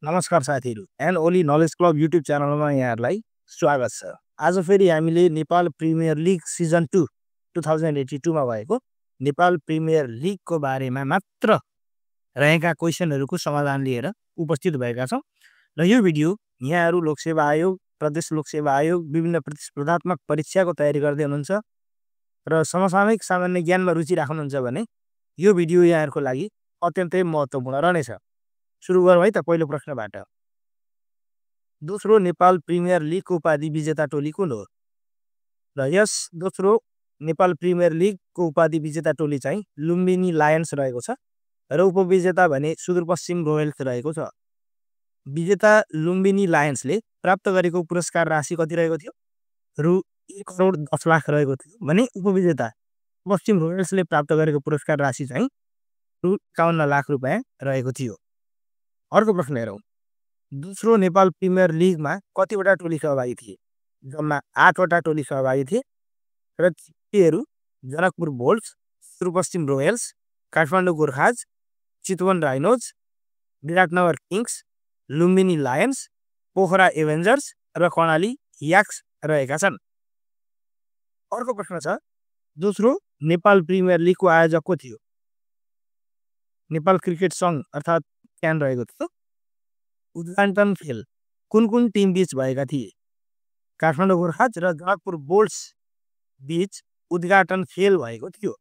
नमस्कार साथीहरू and Oli knowledge club YouTube च्यानलमा यहाँहरूलाई स्वागत छ। आज फेरि हामीले नेपाल प्रिमियर लिग सिजन 2 2082 मा भएको नेपाल प्रिमियर लिगको बारेमा मात्र रहेका क्वेसनहरूको समाधान लिएर उपस्थित भएका छौँ र यो भिडियो यहाँहरू लोकसेवा आयोग, प्रदेश लोकसेवा आयोग, विभिन्न प्रतिस्पर्धात्मक परीक्षाको तयारी गर्दै हुनुहुन्छ र समसामयिक सामान्य ज्ञानमा रुचि राख्नुहुन्छ भने यो भिडियो यहाँहरूको लागि अत्यन्तै महत्त्वपूर्ण रहनेछ। सुरु गरौँ है त पहिलो प्रश्नबाट। दोस्रो नेपाल प्रिमियर लिगको उपाधि विजेता टोली कुन हो? र यस दोस्रो नेपाल प्रिमियर लिगको उपाधि विजेता टोली चाहिँ लुम्बिनी लायन्स रहेको छ र उपविजेता भने सुदूरपश्चिम रोयल्स रहेको छ। विजेता लुम्बिनी लायन्सले प्राप्त गरेको पुरस्कार राशि कति रहेको थियो? रु 1,10,00,000 रहेको थियो भने उपविजेता पश्चिम रोयल्सले प्राप्त गरेको पुरस्कार राशि चाहिँ रु 51,00,000 रुपियाँ रहेको थियो। अर्को प्रश्न हेरौँ। दोस्रो नेपाल प्रिमियर लिगमा कतिवटा टोली सहभागी थिए? जम्मा 8वटा टोली सहभागी थिए र तीहरू Janakpur bolts, Sudurpaschim royals, Kathmandu Gorkhas, Chitwan rhinos, Biratnagar kings, Lumbini lions, Pokhara avengers र कर्णाली याक्स रहेका छन्। अर्को प्रश्न छ, दोस्रो नेपाल प्रिमियर लिगको आयोजक को थियो? नेपाल क्रिकेट सङ्घ अर्थात् क्यान रहेको थियो। उद्घाटन खेल कुन कुन टिम बीच भएका थिए? काठमाडौँ गोर्खाज र जनकपुर बोल्ट्स बीच उद्घाटन खेल भएको थियो।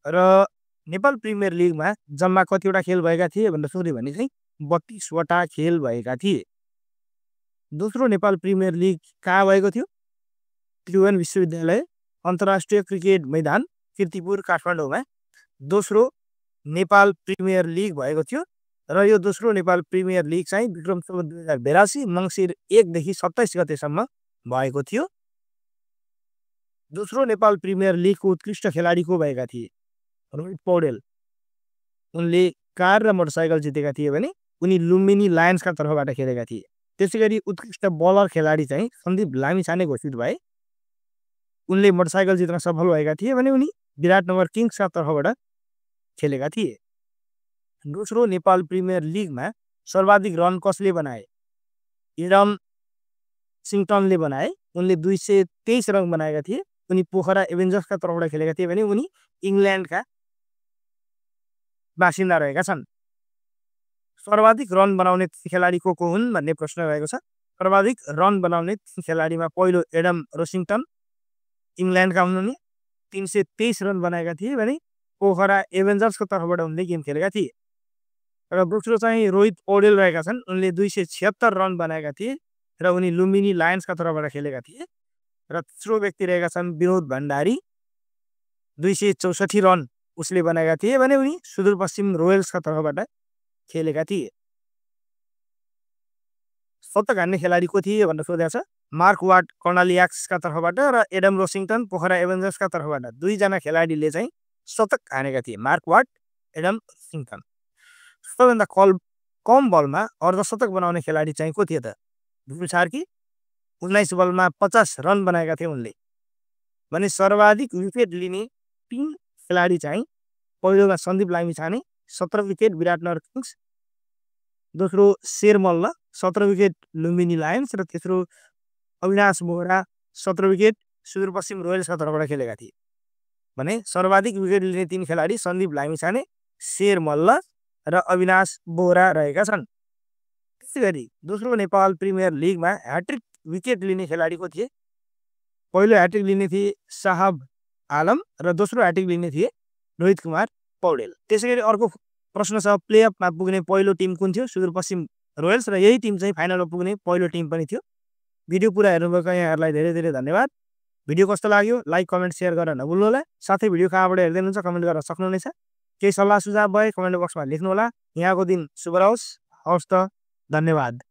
र नेपाल प्रिमियर लिगमा जम्मा कतिवटा खेल भएका थिए भनेर सोध्यो भने चाहिँ 32वटा खेल भएका थिए। दोस्रो नेपाल प्रिमियर लिग कहाँ भएको थियो? त्रिभुवन विश्वविद्यालय अन्तर्राष्ट्रिय क्रिकेट मैदान कीर्तिपुर काठमाडौँमा दोस्रो नेपाल प्रिमियर लिग भएको थियो र यो दोस्रो नेपाल प्रिमियर लिग चाहिँ विक्रम सम्वत 2082 मङ्सिर 1 देखि 27 गतेसम्म भएको थियो। दोस्रो नेपाल प्रिमियर लिगको उत्कृष्ट खेलाडी को भएका थिए? रोहित पौडेल। उनले कार र मोटरसाइकल जितेका थिए भने उनी लुम्बिनी लायन्सका तर्फबाट खेलेका थिए। त्यसैगरी उत्कृष्ट बलर खेलाडी चाहिँ सन्दीप लामिछाने घोषित भए। उनले मोटरसाइकल जित्न सफल भएका थिए भने उनी विराटनगर किङ्सका तर्फबाट खेलेका थिए। दोस्रो नेपाल प्रिमियर लिगमा सर्वाधिक रन कसले बनाए? एडम सिङटनले बनाए। उनले 223 रन बनाएका थिए। उनी पोखरा एभेन्जर्सका तर्फबाट खेलेका थिए भने उनी इङ्ल्यान्डका बासिन्दा रहेका छन्। सर्वाधिक रन बनाउने खेलाडी को हुन् भन्ने प्रश्न रहेको छ। सर्वाधिक रन बनाउने खेलाडीमा पहिलो एडम रोसिङटन इङ्ल्यान्डका हुन्। उनी 323 रन बनाएका थिए भने पोखरा एभेन्जर्सको तर्फबाट उनले गेम खेलेका थिए। र दोस्रो चाहिँ रोहित पौडेल रहेका छन्। उनले 276 रन बनाएका थिए र उनी लुम्बिनी लायन्सका तर्फबाट खेलेका थिए। र तेस्रो व्यक्ति रहेका छन् विनोद भण्डारी। 264 रन उसले बनाएका थिए भने उनी सुदूरपश्चिम रोयल्सका तर्फबाट खेलेका थिए। शतक हान्ने खेलाडी को थिए भनेर सोधेको छ। मार्क वाट कर्णाली याक्सका तर्फबाट र एडम रोसिङटन पोखरा एभेन्जर्सका तर्फबाट दुईजना खेलाडीले चाहिँ शतक हानेका थिए। Mark Watt, Adam Rossington. सबैभन्दा कम बलमा अर्धशतक बनाउने खेलाडी चाहिँ को थिए त? भीम सार्की। 19 बलमा 50 रन बनाएका थिए उनले। भने सर्वाधिक विकेट लिने 3 खेलाडी चाहिँ पहिलोमा सन्दीप लामिछाने 17 विकेट विराटनगर किङ्स, दोस्रो शेर मल्ल 17 विकेट लुम्बिनी लायन्स र तेस्रो अविनाश बोहरा 17 विकेट सुदूरपश्चिम रोयल्सका तर्फबाट खेलेका थिए। भने सर्वाधिक विकेट लिने 3 खेलाडी सन्दीप लामिछाने, शेर मल्ल र अविनाश बोहरा रहेका छन्। त्यसैगरी दोस्रो नेपाल प्रिमियर लिगमा ह्याट्रिक विकेट लिने खेलाडी को थिए? पहिलो ह्याट्रिक लिने थिए साहब आलम र दोस्रो ह्याट्रिक लिने थिए रोहित कुमार पौडेल। त्यसैगरी अर्को प्रश्न छ, प्लेअफमा पुग्ने पहिलो टिम कुन थियो? सुदूरपश्चिम रोयल्स र यही टिम चाहिँ फाइनलमा पुग्ने पहिलो टिम पनि थियो। भिडियो पुरा हेर्नुभएको यहाँहरूलाई धेरै धेरै धन्यवाद। भिडियो कस्तो लाग्यो लाइक कमेन्ट सेयर गर्न नभुल्नु होला। साथै भिडियो कहाँबाट हेर्दै हुनुहुन्छ कमेन्ट गर्न सक्नुहुनेछ। केही सल्लाह सुझाव भए कमेन्ट बक्समा लेख्नु होला। यहाँको दिन शुभ रहोस्। हवस् त, धन्यवाद।